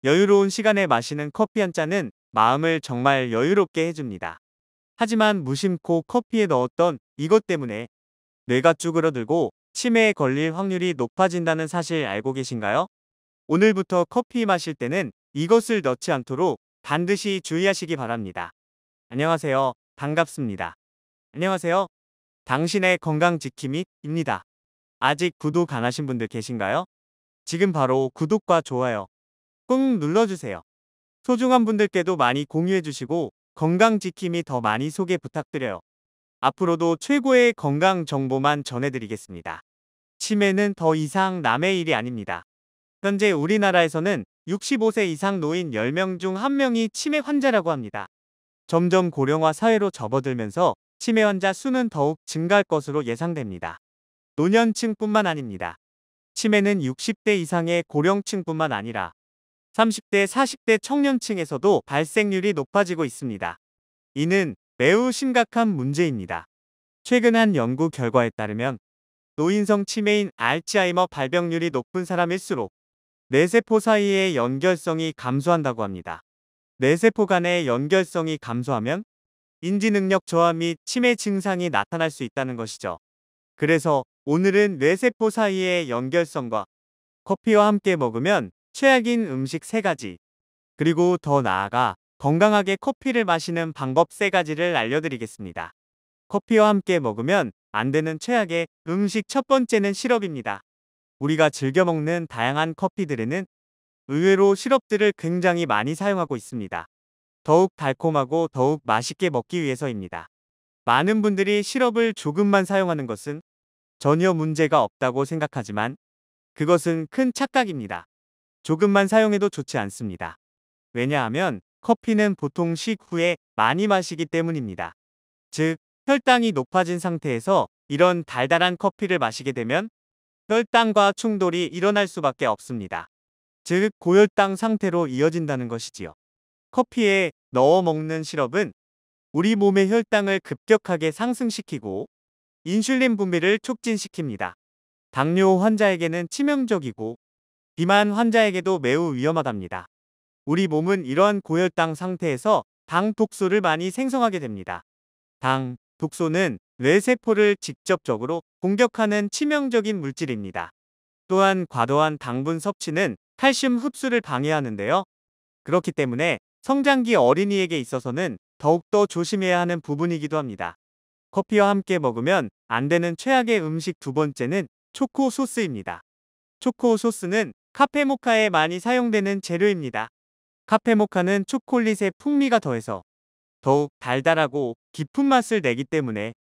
여유로운 시간에 마시는 커피 한 잔은 마음을 정말 여유롭게 해줍니다. 하지만 무심코 커피에 넣었던 이것 때문에 뇌가 쭈그러들고 치매에 걸릴 확률이 높아진다는 사실 알고 계신가요? 오늘부터 커피 마실 때는 이것을 넣지 않도록 반드시 주의하시기 바랍니다. 안녕하세요. 반갑습니다. 안녕하세요. 당신의 건강 지킴이입니다. 아직 구독 안 하신 분들 계신가요? 지금 바로 구독과 좋아요 꾹 눌러주세요. 소중한 분들께도 많이 공유해주시고 건강 지킴이 더 많이 소개 부탁드려요. 앞으로도 최고의 건강 정보만 전해드리겠습니다. 치매는 더 이상 남의 일이 아닙니다. 현재 우리나라에서는 65세 이상 노인 10명 중 1명이 치매 환자라고 합니다. 점점 고령화 사회로 접어들면서 치매 환자 수는 더욱 증가할 것으로 예상됩니다. 노년층뿐만 아닙니다. 치매는 60대 이상의 고령층뿐만 아니라 30대, 40대 청년층에서도 발생률이 높아지고 있습니다. 이는 매우 심각한 문제입니다. 최근 한 연구 결과에 따르면 노인성 치매인 알츠하이머 발병률이 높은 사람일수록 뇌세포 사이의 연결성이 감소한다고 합니다. 뇌세포 간의 연결성이 감소하면 인지능력 저하 및 치매 증상이 나타날 수 있다는 것이죠. 그래서 오늘은 뇌세포 사이의 연결성과 커피와 함께 먹으면 최악인 음식 3가지, 그리고 더 나아가 건강하게 커피를 마시는 방법 3가지를 알려드리겠습니다. 커피와 함께 먹으면 안 되는 최악의 음식 첫 번째는 시럽입니다. 우리가 즐겨 먹는 다양한 커피들에는 의외로 시럽들을 굉장히 많이 사용하고 있습니다. 더욱 달콤하고 더욱 맛있게 먹기 위해서입니다. 많은 분들이 시럽을 조금만 사용하는 것은 전혀 문제가 없다고 생각하지만 그것은 큰 착각입니다. 조금만 사용해도 좋지 않습니다. 왜냐하면 커피는 보통 식후에 많이 마시기 때문입니다. 즉, 혈당이 높아진 상태에서 이런 달달한 커피를 마시게 되면 혈당과 충돌이 일어날 수밖에 없습니다. 즉, 고혈당 상태로 이어진다는 것이지요. 커피에 넣어 먹는 시럽은 우리 몸의 혈당을 급격하게 상승시키고 인슐린 분비를 촉진시킵니다. 당뇨 환자에게는 치명적이고 비만 환자에게도 매우 위험하답니다. 우리 몸은 이러한 고혈당 상태에서 당 독소를 많이 생성하게 됩니다. 당 독소는 뇌세포를 직접적으로 공격하는 치명적인 물질입니다. 또한 과도한 당분 섭취는 칼슘 흡수를 방해하는데요. 그렇기 때문에 성장기 어린이에게 있어서는 더욱더 조심해야 하는 부분이기도 합니다. 커피와 함께 먹으면 안 되는 최악의 음식 2번째는 초코 소스입니다. 초코 소스는 카페모카에 많이 사용되는 재료입니다. 카페모카는 초콜릿에 풍미가 더해서 더욱 달달하고 깊은 맛을 내기 때문에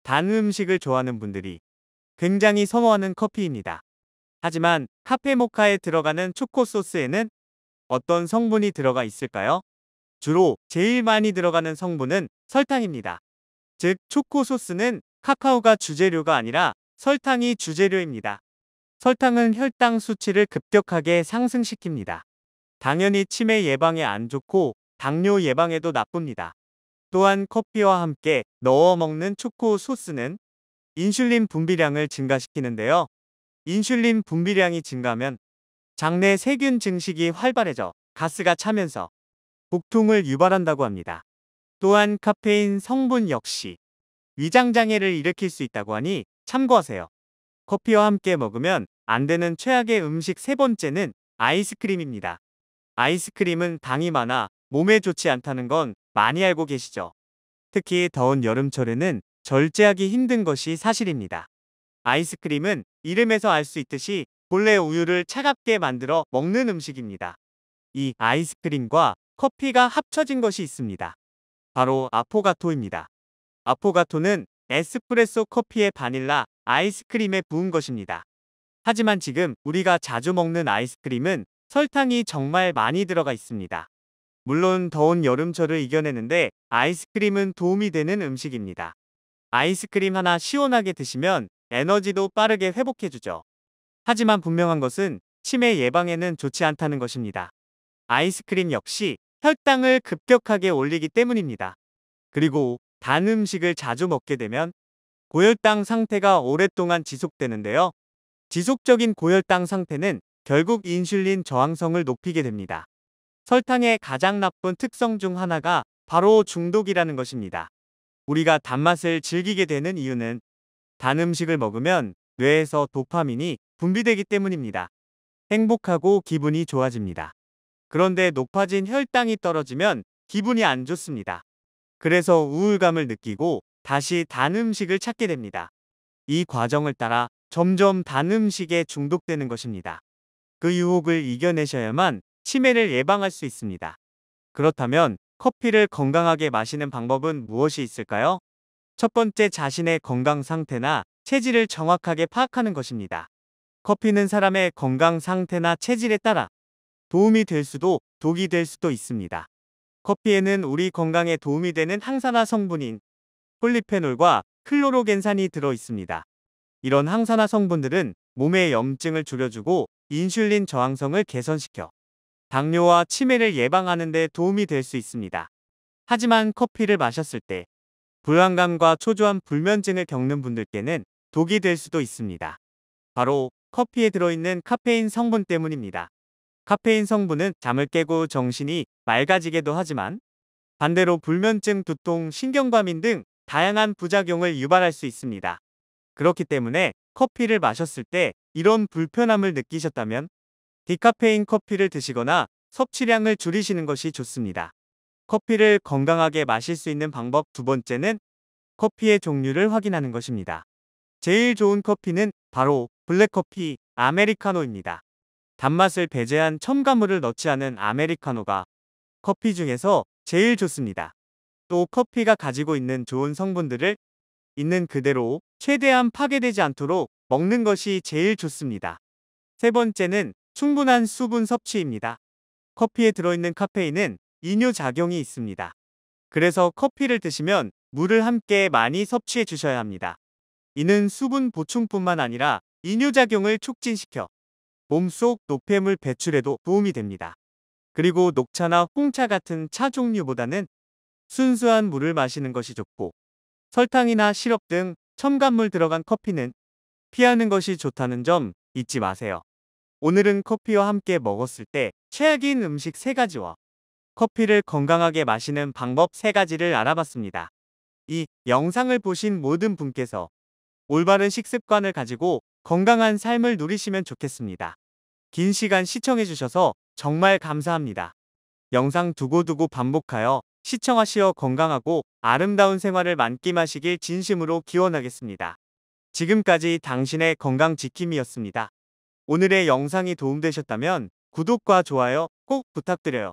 단 음식을 좋아하는 분들이 굉장히 선호하는 커피입니다. 하지만 카페모카에 들어가는 초코 소스에는 어떤 성분이 들어가 있을까요? 주로 제일 많이 들어가는 성분은 설탕입니다. 즉, 초코 소스는 카카오가 주재료가 아니라 설탕이 주재료입니다. 설탕은 혈당 수치를 급격하게 상승시킵니다. 당연히 치매 예방에 안 좋고 당뇨 예방에도 나쁩니다. 또한 커피와 함께 넣어 먹는 초코 소스는 인슐린 분비량을 증가시키는데요. 인슐린 분비량이 증가하면 장내 세균 증식이 활발해져 가스가 차면서 복통을 유발한다고 합니다. 또한 카페인 성분 역시 위장장애를 일으킬 수 있다고 하니 참고하세요. 커피와 함께 먹으면 안 되는 최악의 음식 3번째는 아이스크림입니다. 아이스크림은 당이 많아 몸에 좋지 않다는 건 많이 알고 계시죠? 특히 더운 여름철에는 절제하기 힘든 것이 사실입니다. 아이스크림은 이름에서 알 수 있듯이 본래 우유를 차갑게 만들어 먹는 음식입니다. 이 아이스크림과 커피가 합쳐진 것이 있습니다. 바로 아포가토입니다. 아포가토는 에스프레소 커피의 바닐라 아이스크림에 부은 것입니다. 하지만 지금 우리가 자주 먹는 아이스크림은 설탕이 정말 많이 들어가 있습니다. 물론 더운 여름철을 이겨내는데 아이스크림은 도움이 되는 음식입니다. 아이스크림 하나 시원하게 드시면 에너지도 빠르게 회복해주죠. 하지만 분명한 것은 치매 예방에는 좋지 않다는 것입니다. 아이스크림 역시 혈당을 급격하게 올리기 때문입니다. 그리고 단 음식을 자주 먹게 되면 고혈당 상태가 오랫동안 지속되는데요. 지속적인 고혈당 상태는 결국 인슐린 저항성을 높이게 됩니다. 설탕의 가장 나쁜 특성 중 하나가 바로 중독이라는 것입니다. 우리가 단맛을 즐기게 되는 이유는 단 음식을 먹으면 뇌에서 도파민이 분비되기 때문입니다. 행복하고 기분이 좋아집니다. 그런데 높아진 혈당이 떨어지면 기분이 안 좋습니다. 그래서 우울감을 느끼고 다시 단 음식을 찾게 됩니다. 이 과정을 따라 점점 단 음식에 중독되는 것입니다. 그 유혹을 이겨내셔야만 치매를 예방할 수 있습니다. 그렇다면 커피를 건강하게 마시는 방법은 무엇이 있을까요? 첫 번째, 자신의 건강 상태나 체질을 정확하게 파악하는 것입니다. 커피는 사람의 건강 상태나 체질에 따라 도움이 될 수도 독이 될 수도 있습니다. 커피에는 우리 건강에 도움이 되는 항산화 성분인 폴리페놀과 클로로겐산이 들어 있습니다. 이런 항산화 성분들은 몸의 염증을 줄여주고 인슐린 저항성을 개선시켜 당뇨와 치매를 예방하는 데 도움이 될 수 있습니다. 하지만 커피를 마셨을 때 불안감과 초조한 불면증을 겪는 분들께는 독이 될 수도 있습니다. 바로 커피에 들어있는 카페인 성분 때문입니다. 카페인 성분은 잠을 깨고 정신이 맑아지게도 하지만 반대로 불면증, 두통, 신경과민 등 다양한 부작용을 유발할 수 있습니다. 그렇기 때문에 커피를 마셨을 때 이런 불편함을 느끼셨다면 디카페인 커피를 드시거나 섭취량을 줄이시는 것이 좋습니다. 커피를 건강하게 마실 수 있는 방법 두 번째는 커피의 종류를 확인하는 것입니다. 제일 좋은 커피는 바로 블랙커피, 아메리카노입니다. 단맛을 배제한 첨가물을 넣지 않은 아메리카노가 커피 중에서 제일 좋습니다. 또 커피가 가지고 있는 좋은 성분들을 있는 그대로 최대한 파괴되지 않도록 먹는 것이 제일 좋습니다. 세 번째는 충분한 수분 섭취입니다. 커피에 들어있는 카페인은 이뇨작용이 있습니다. 그래서 커피를 드시면 물을 함께 많이 섭취해 주셔야 합니다. 이는 수분 보충뿐만 아니라 이뇨작용을 촉진시켜 몸속 노폐물 배출에도 도움이 됩니다. 그리고 녹차나 홍차 같은 차 종류보다는 순수한 물을 마시는 것이 좋고 설탕이나 시럽 등 첨가물 들어간 커피는 피하는 것이 좋다는 점 잊지 마세요. 오늘은 커피와 함께 먹었을 때 최악인 음식 3가지와 커피를 건강하게 마시는 방법 3가지를 알아봤습니다. 이 영상을 보신 모든 분께서 올바른 식습관을 가지고 건강한 삶을 누리시면 좋겠습니다. 긴 시간 시청해주셔서 정말 감사합니다. 영상 두고두고 반복하여 시청하시어 건강하고 아름다운 생활을 만끽하시길 진심으로 기원하겠습니다. 지금까지 당신의 건강지킴이였습니다. 오늘의 영상이 도움되셨다면 구독과 좋아요 꼭 부탁드려요.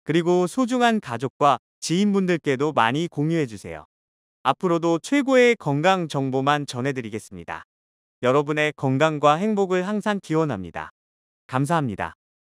그리고 소중한 가족과 지인분들께도 많이 공유해주세요. 앞으로도 최고의 건강 정보만 전해드리겠습니다. 여러분의 건강과 행복을 항상 기원합니다. 감사합니다.